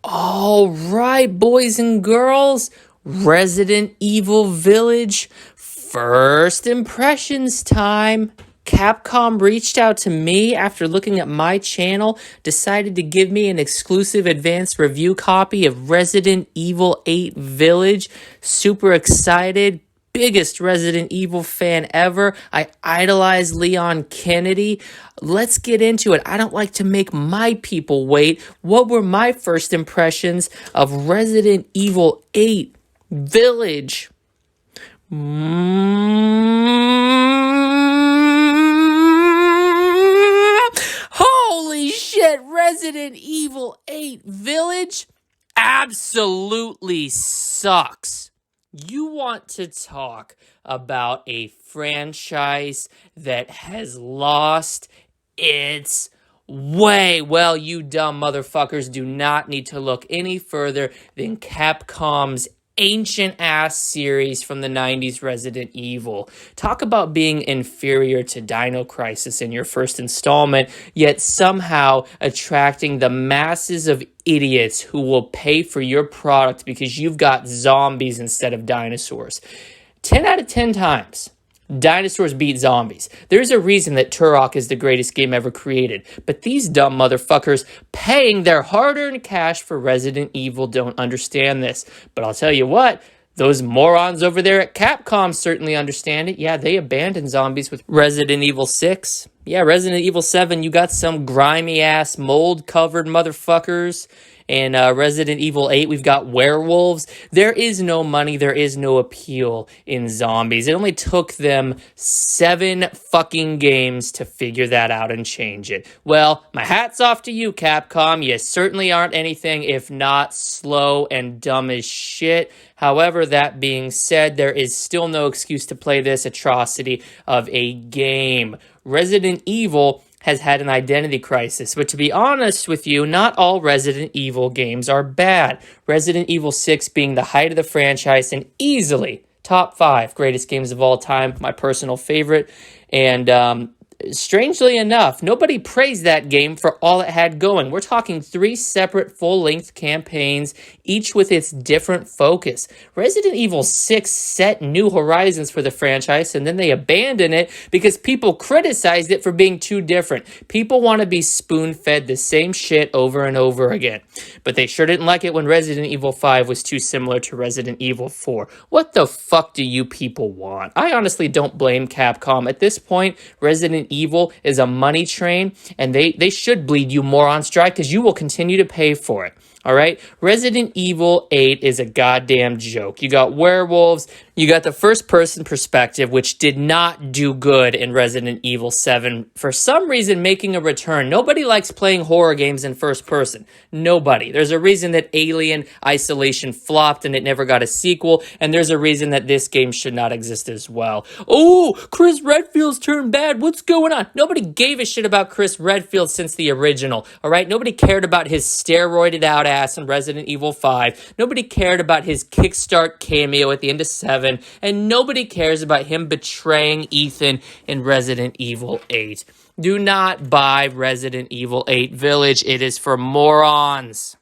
All right, boys and girls, Resident Evil Village, first impressions time. Capcom reached out to me after looking at my channel, decided to give me an exclusive advanced review copy of Resident Evil 8 Village. Super excited. Biggest Resident Evil fan ever. I idolize Leon Kennedy. Let's get into it. I don't like to make my people wait. What were my first impressions of Resident Evil 8 Village? Holy shit, Resident Evil 8 Village absolutely sucks. You want to talk about a franchise that has lost its way. Well, you dumb motherfuckers do not need to look any further than Capcom's ancient-ass series from the 90s, Resident Evil. Talk about being inferior to Dino Crisis in your first installment, yet somehow attracting the masses of idiots who will pay for your product because you've got zombies instead of dinosaurs. 10 out of 10 times, dinosaurs beat zombies. There's a reason that Turok is the greatest game ever created, but these dumb motherfuckers paying their hard-earned cash for Resident Evil don't understand this. But I'll tell you what, those morons over there at Capcom certainly understand it. Yeah, they abandoned zombies with Resident Evil 6. Yeah, Resident Evil 7, you got some grimy-ass, mold-covered motherfuckers. And Resident Evil 8, we've got werewolves. There is no money, there is no appeal in zombies. It only took them 7 fucking games to figure that out and change it. Well, my hat's off to you, Capcom. You certainly aren't anything if not slow and dumb as shit. However, that being said, there is still no excuse to play this atrocity of a game. Resident Evil has had an identity crisis, but to be honest with you, not all Resident Evil games are bad. Resident Evil 6 being the height of the franchise and easily top 5 greatest games of all time, my personal favorite. And strangely enough, nobody praised that game for all it had going. We're talking 3 separate full-length campaigns, each with its different focus. Resident Evil 6 set new horizons for the franchise, and then they abandoned it because people criticized it for being too different. People want to be spoon-fed the same shit over and over again. But they sure didn't like it when Resident Evil 5 was too similar to Resident Evil 4. What the fuck do you people want? I honestly don't blame Capcom. At this point, Resident Evil is a money train, and they should bleed you morons dry because you will continue to pay for it. All right? Resident Evil 8 is a goddamn joke. You got werewolves, you got the first-person perspective, which did not do good in Resident Evil 7. For some reason, making a return. Nobody likes playing horror games in first person. Nobody. There's a reason that Alien Isolation flopped and it never got a sequel, and there's a reason that this game should not exist as well. Oh, Chris Redfield's turned bad. What's going on? Nobody gave a shit about Chris Redfield since the original, all right? Nobody cared about his steroided out ass in Resident Evil 5. Nobody cared about his kickstart cameo at the end of 7. And nobody cares about him betraying Ethan in Resident Evil 8. Do not buy Resident Evil 8 Village. It is for morons.